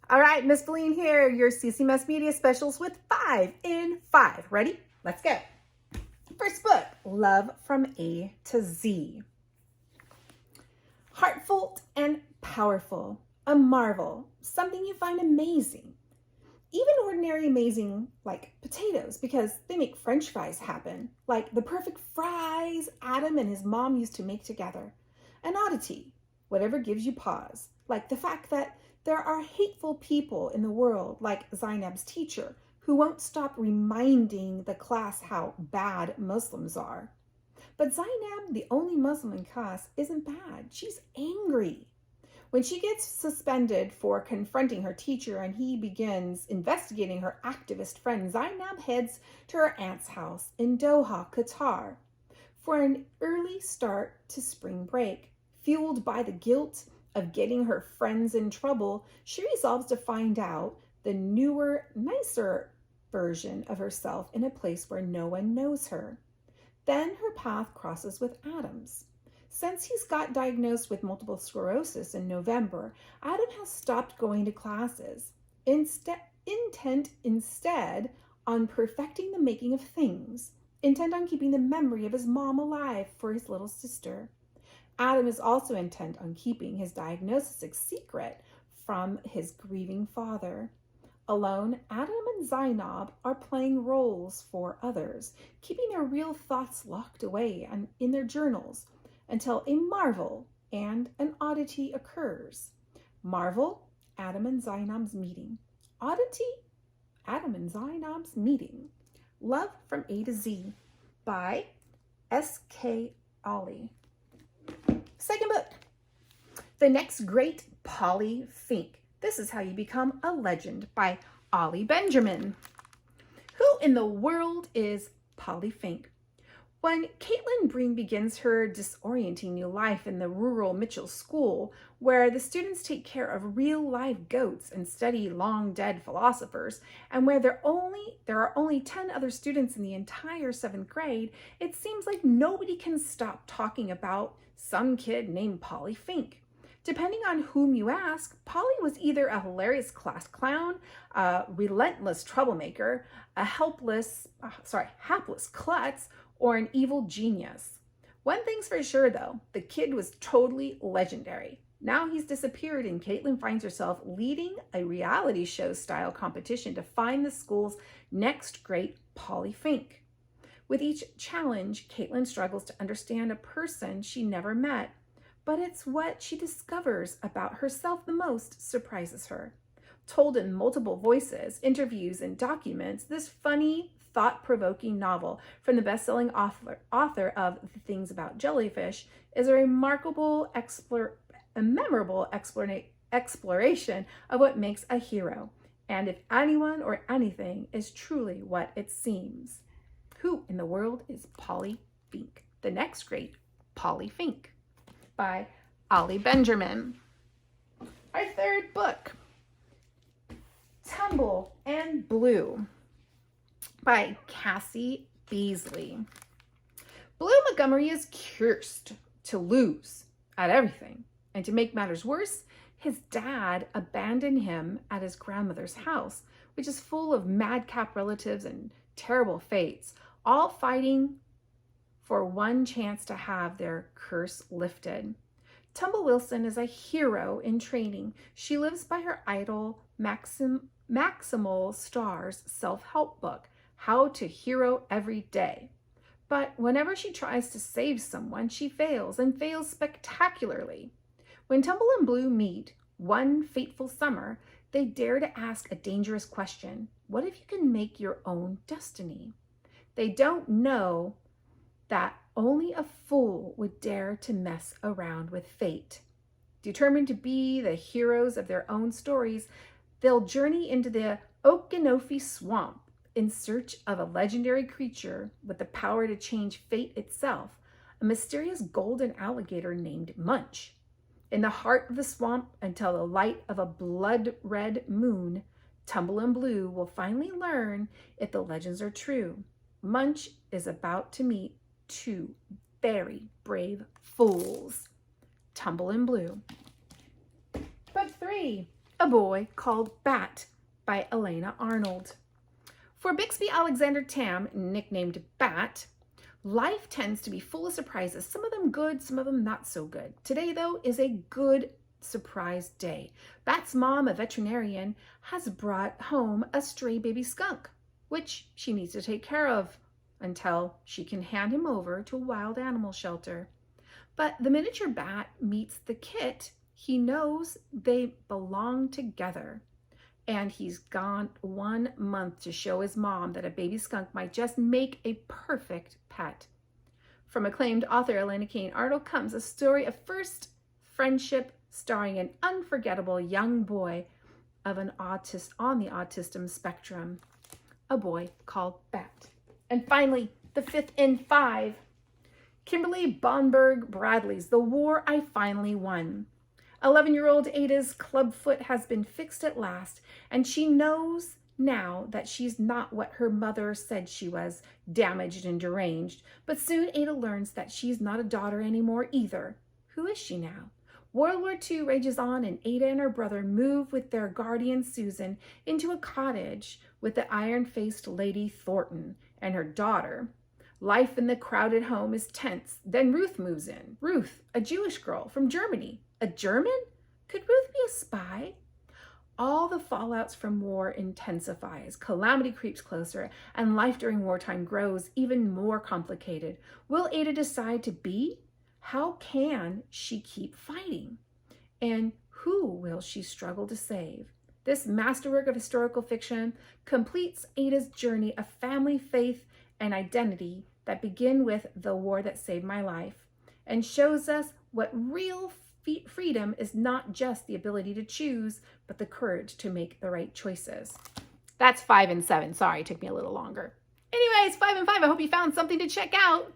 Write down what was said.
All right, Miss Feline here, your CCMS Media Specials with 5 in 5. Ready? Let's go. First book, Love from A to Z. Heartfelt and powerful, a marvel, something you find amazing. Even ordinary amazing like potatoes, because they make French fries happen, like the perfect fries Adam and his mom used to make together. An oddity, whatever gives you pause, like the fact that there are hateful people in the world, like Zainab's teacher, who won't stop reminding the class how bad Muslims are. But Zainab, the only Muslim in class, isn't bad. She's angry. When she gets suspended for confronting her teacher and he begins investigating her activist friend, Zainab heads to her aunt's house in Doha, Qatar, for an early start to spring break. Fueled by the guilt of getting her friends in trouble, she resolves to find out the newer, nicer version of herself in a place where no one knows her. Then her path crosses with Adam's. Since he's got diagnosed with multiple sclerosis in November, Adam has stopped going to classes, intent instead on perfecting the making of things, intent on keeping the memory of his mom alive for his little sister. Adam is also intent on keeping his diagnosis a secret from his grieving father. Alone, Adam and Zainab are playing roles for others, keeping their real thoughts locked away in their journals until a marvel and an oddity occurs. Marvel, Adam and Zainab's meeting. Oddity, Adam and Zainab's meeting. Love from A to Z by S.K. Paulie. Second book, The Next Great Paulie Fink. This is How You Become a Legend by Ollie Benjamin. Who in the world is Paulie Fink? When Caitlin Breen begins her disorienting new life in the rural Mitchell school, where the students take care of real live goats and study long dead philosophers, and where there are only 10 other students in the entire 7th grade, it seems like nobody can stop talking about some kid named Paulie Fink. Depending on whom you ask, Paulie was either a hilarious class clown, a relentless troublemaker, a hapless klutz, or an evil genius. One thing's for sure though, the kid was totally legendary. Now he's disappeared and Caitlin finds herself leading a reality show style competition to find the school's next great Paulie Fink. With each challenge, Caitlin struggles to understand a person she never met, but it's what she discovers about herself the most surprises her. Told in multiple voices, interviews, and documents, this funny, thought-provoking novel from the best-selling author of The Things About Jellyfish is a memorable exploration of what makes a hero, and if anyone or anything is truly what it seems. Who in the world is Paulie Fink? The Next Great Paulie Fink by Ollie Benjamin. Our third book, Tumble and Blue by Cassie Beasley. Blue Montgomery is cursed to lose at everything. And to make matters worse, his dad abandoned him at his grandmother's house, which is full of madcap relatives and terrible fates, all fighting for one chance to have their curse lifted. Tumble Wilson is a hero in training. She lives by her idol Maximal Star's self-help book, How to Hero Every Day. But whenever she tries to save someone, she fails and fails spectacularly. When Tumble and Blue meet one fateful summer, they dare to ask a dangerous question. What if you can make your own destiny? They don't know that only a fool would dare to mess around with fate. Determined to be the heroes of their own stories, they'll journey into the Okinofi swamp in search of a legendary creature with the power to change fate itself, a mysterious golden alligator named Munch. In the heart of the swamp, until the light of a blood-red moon, Tumble and Blue will finally learn if the legends are true. Munch is about to meet two very brave fools. Tumble and Blue. Book 3, A Boy Called Bat by Alana Arnold. For Bixby Alexander Tam, nicknamed Bat, life tends to be full of surprises, some of them good, some of them not so good. Today, though, is a good surprise day. Bat's mom, a veterinarian, has brought home a stray baby skunk, which she needs to take care of until she can hand him over to a wild animal shelter. But the miniature bat meets the kit, he knows they belong together. And he's gone 1 month to show his mom that a baby skunk might just make a perfect pet. From acclaimed author Elena Kane Arnold comes a story of first friendship starring an unforgettable young boy of an autist on the autism spectrum. A Boy Called Bat. And finally, the fifth in 5, Kimberly Bradley's The War I Finally Won. 11-year-old Ada's clubfoot has been fixed at last, and she knows now that she's not what her mother said she was, damaged and deranged. But soon Ada learns that she's not a daughter anymore either. Who is she now? World War II rages on, and Ada and her brother move with their guardian Susan into a cottage with the iron-faced Lady Thornton and her daughter. Life in the crowded home is tense. Then Ruth moves in. Ruth, a Jewish girl from Germany. A German? Could Ruth be a spy? All the fallouts from war intensify as calamity creeps closer and life during wartime grows even more complicated. Will Ada decide to be? How can she keep fighting? And who will she struggle to save? This masterwork of historical fiction completes Ada's journey of family, faith, and identity that begin with The War That Saved My Life, and shows us what real freedom is not just the ability to choose, but the courage to make the right choices. That's 5 and 7. Sorry, it took me a little longer. Anyways, 5 and 5. I hope you found something to check out.